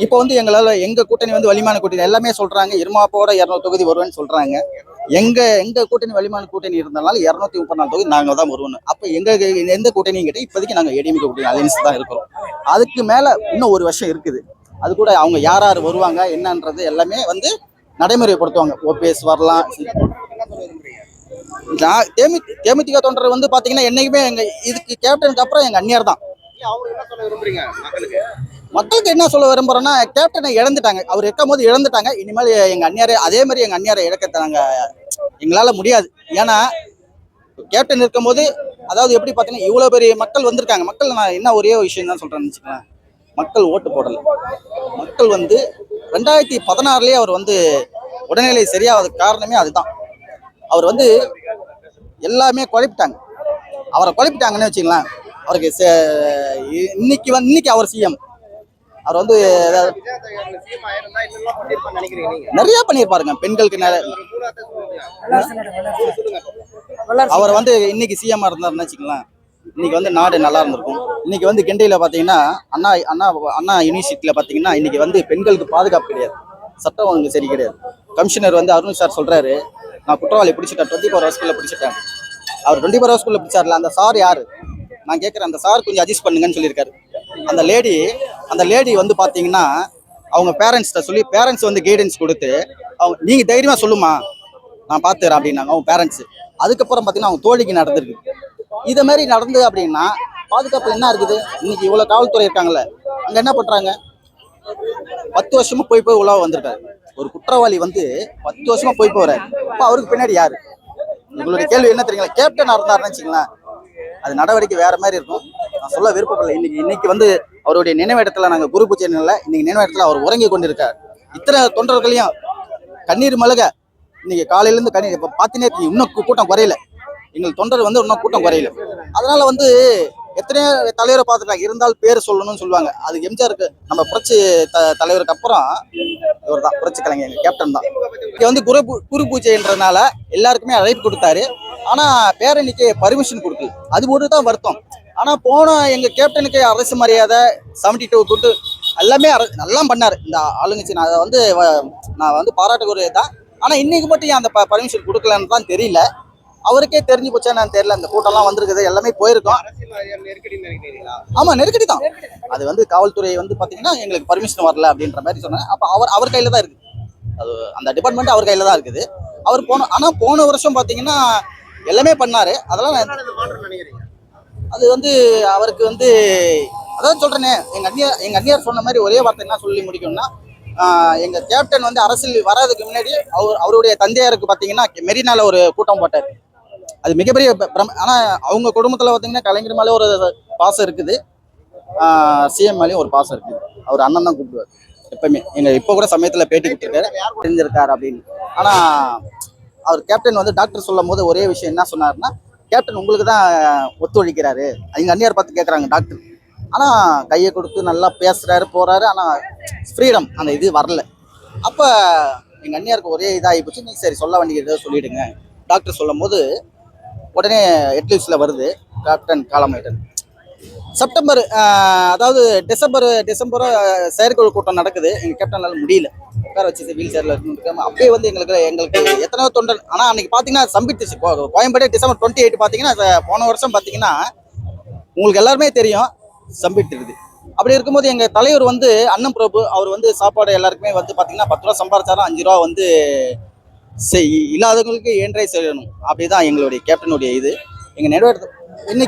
இப்போ வந்து எங்க கூட்டணி வந்து வலிமான கூட்டணி எல்லாமே சொல்றாங்க. இருமாப்போட 200 தொகுதி வருவேன்னு சொல்றாங்க. எங்க கூட்டணி வலிமான கூட்டணி இருந்தனால 234 தொகுதி நாங்க தான் வருவோம். அப்ப எந்த கூட்டணியும் கேட்ட இப்போதைக்கு நாங்க ஏடிஎம்கே கூட்டணி அலைன்ஸ் தான் இருக்கிறோம். அதுக்கு மேல இன்னும் ஒரு வருஷம் இருக்குது. அது கூட அவங்க யார் யார் வருவாங்க என்னன்றது எல்லாமே வந்து நடைமுறைப்படுத்துவாங்க. ஓபிஎஸ் வரலாம். தேமுதிக தொண்டர் வந்து பாத்தீங்கன்னா என்னைக்குமே எங்க இதுக்கு கேப்டனுக்கு அப்புறம் எங்க அந்நியர் தான். மக்களுக்கு என்ன சொல்ல விரும்புறோம்னா, கேப்டனை இழந்துட்டாங்க. அவர் இருக்கும் போது இழந்துட்டாங்க. இனிமேல் எங்க அந்நியாரை அதே மாதிரி எங்க அந்நியாரை இழக்க எங்களால முடியாது. ஏன்னா கேப்டன் இருக்கும்போது அதாவது எப்படி பாத்தீங்கன்னா இவ்வளவு பெரிய மக்கள் வந்திருக்காங்க. மக்கள் நான் என்ன ஒரே விஷயம் தான் சொல்றேன்னு வச்சுக்கேன். மக்கள் ஓட்டு போடல. மக்கள் வந்து 2016லயே அவர் வந்து உடல்நிலை சரியாவதுக்கு காரணமே அதுதான். அவர் வந்து எல்லாமே குழப்பிட்டாங்க. அவரை குழப்பிட்டாங்கன்னு வச்சுக்கலாம். அவருக்கு இன்னைக்கு அவர் சிஎம். அவர் வந்து நிறைய பண்ணியிருப்பாருங்க. பெண்களுக்கு அவர் வந்து இன்னைக்கு சிஎம் இருந்தாருன்னு வச்சுக்கலாம். இன்னைக்கு வந்து நாடு நல்லா இருந்திருக்கும். இன்னைக்கு வந்து கிண்டியில பாத்தீங்கன்னா அண்ணா யூனிவர்சிட்டியில பாத்தீங்கன்னா இன்னைக்கு வந்து பெண்களுக்கு பாதுகாப்பு கிடையாது. சட்டம் ஒழுங்கு சரி கிடையாது. கமிஷனர் வந்து அருண் சார் சொல்றாரு, நான் குற்றவாளி பிடிச்சிட்டேன், 24 ஹவர்ஸ்குள்ள பிடிச்சிட்டேன். அவர் 24 ஹவர்ஸ்குள்ள பிடிச்சார்ல, அந்த சார் யாரு? நான் கேட்குறேன், அந்த சார் கொஞ்சம் அட்ஜஸ்ட் பண்ணுங்கன்னு சொல்லியிருக்காரு. அந்த லேடி வந்து பார்த்தீங்கன்னா அவங்க பேரண்ட்ஸ்கிட்ட சொல்லி பேரண்ட்ஸ் வந்து கைடன்ஸ் கொடுத்து நீங்கள் தைரியமாக சொல்லுமா நான் பார்த்துக்கிறேன் அப்படின்னாங்க அவங்க பேரண்ட்ஸ். அதுக்கப்புறம் பார்த்தீங்கன்னா அவங்க தோழிக்கு நடந்திருக்கு. இதை மாதிரி நடந்தது அப்படின்னா பாதுகாப்பு என்ன இருக்குது? இன்னைக்கு இவ்வளோ காவல்துறை இருக்காங்கல்ல, அங்கே என்ன பண்ணுறாங்க? 10 வருஷமா போய் உலக வந்திருக்காரு. ஒரு குற்றவாளி வந்து 10 வருஷமா போய் போறாரு. அப்போ அவருக்கு பின்னாடி யாரு? உங்களுடைய கேள்வி என்ன தெரியுங்களா? கேப்டன் இருந்தாருன்னு வச்சுங்களேன், அது நடவடிக்கை வேற மாதிரி இருக்கும். நான் சொல்ல விருப்பப்படல. இன்னைக்கு வந்து அவருடைய நினைவிடத்துல நாங்கள் குரு பூஜை இன்னைக்கு நினைவிடத்துல அவர் உறங்கி கொண்டிருக்கார். இத்தனை தொண்டர்களையும் கண்ணீர் மல்க இன்னைக்கு காலையிலேருந்து கண்ணீர். இப்போ பார்த்தீங்கன்னா இன்னும் கூட்டம் குறையல. எங்கள் தொண்டர் வந்து இன்னும் கூட்டம் குறையல. அதனால வந்து எத்தனையோ தலைவரை பார்த்துட்டாங்க. இருந்தாலும் பேர் சொல்லணும்னு சொல்லுவாங்க. அது எம்ஜிஆருக்கு நம்ம புரட்சி தலைவருக்கு அப்புறம் இவர் தான் புரட்சி கலைஞர், கேப்டன் தான். இங்க வந்து குரு பூஜைன்றதுனால எல்லாருக்குமே அழைப்பு கொடுத்தாரு. ஆனா பேரணிக்கு பர்மிஷன் கொடுக்கல. அது ஒரு தான் வருத்தம். ஆனா போன எங்க கேப்டனுக்கு அரசு மரியாதை 72 தொட்டு எல்லாமே நல்லா பண்ணாரு இந்த ஆளுங்கட்சி. நான் வந்து பாராட்டுக்குரிய தான். ஆனா இன்னைக்கு மட்டும் அந்த பர்மிஷன் கொடுக்கலன்னு தான் தெரியல. அவருக்கே தெரிஞ்சு போச்சா நான் தெரியல. இந்த கூட்டம்லாம் வந்திருக்குது, எல்லாமே போயிருக்கோம். ஆமா, நெருக்கடி தான். அது வந்து காவல்துறை வந்து பாத்தீங்கன்னா எங்களுக்கு பர்மிஷன் வரல அப்படின்ற மாதிரி சொன்னாங்க. அப்ப அவர் கையில தான் இருக்கு. அது அந்த டிபார்ட்மெண்ட் அவர் கையில தான் இருக்குது. அவர் போன வருஷம் பாத்தீங்கன்னா எல்லாமே பண்ணாரு. அதெல்லாம் அது வந்து அவருக்கு வந்து அதான் சொல்றேனே, எங்க அந்நியார் சொன்ன மாதிரி ஒரே வார்த்தை என்ன சொல்லி முடிக்கும்னா, எங்க கேப்டன் வந்து அரசியல் வராதுக்கு முன்னாடி அவருடைய தந்தையாருக்கு பாத்தீங்கன்னா மெரினால ஒரு கூட்டம் போட்டார். அது மிகப்பெரிய ஆனா அவங்க குடும்பத்துல பாத்தீங்கன்னா கலைஞர் மேலே ஒரு பாசம் இருக்குது, சிஎம் மேலேயும் ஒரு பாசம் இருக்குது. அவர் அண்ணன் தான் கூப்பிடுவார் எப்பவுமே. இப்போ கூட சமயத்துல பேட்டி கொடுத்துருக்காரு, தெரிஞ்சிருக்காரு அப்படின்னு. ஆனா அவர் கேப்டன் வந்து டாக்டர் சொல்லும் போது ஒரே விஷயம் என்ன சொன்னாருன்னா, கேப்டன் உங்களுக்கு தான் ஒத்துழைக்கிறாரு. எங்க அந்நியார் பார்த்து கேட்குறாங்க டாக்டர். ஆனா கையை கொடுத்து நல்லா பேசுறாரு போறாரு. ஆனா ஃப்ரீடம் அந்த இது வரல. அப்ப எங்க அந்நியாருக்கு ஒரே இதாகி போச்சு. நீ சரி சொல்ல வேண்டியதை சொல்லிடுங்க டாக்டர் சொல்லும் போது உடனே ஹெட்லைன்ஸ்ல வருது கேப்டன் காலமாயிட்டார். செப்டம்பர் அதாவது டிசம்பர் செயற்குழு கூட்டம் நடக்குது. எங்க கேப்டனால முடியல, உட்கார வச்சு வீல் சேர்ல இருக்காம அப்படியே வந்து எங்களுக்கு எத்தனையோ தொண்டர். ஆனா அன்னைக்கு பாத்தீங்கன்னா சம்பிட்டுச்சு. கோயம்பேடு டிசம்பர் 28 பாத்தீங்கன்னா போன வருஷம் பாத்தீங்கன்னா உங்களுக்கு எல்லாருமே தெரியும் சம்பிட்டு இருக்குது. அப்படி இருக்கும்போது எங்க தலைவர் வந்து அண்ணன் பிரபு அவர் வந்து சாப்பாடு எல்லாருக்குமே வந்து பாத்தீங்கன்னா 10 ரூபா சம்பாதிச்சாலும் 5 ரூபா வந்து இல்லாதவங்களுக்கு ஏன்றை செய்யணும். அப்படிதான் எங்களுடைய கேப்டனுடைய இது. எங்க நிறைவேற்ற இன்னைக்கு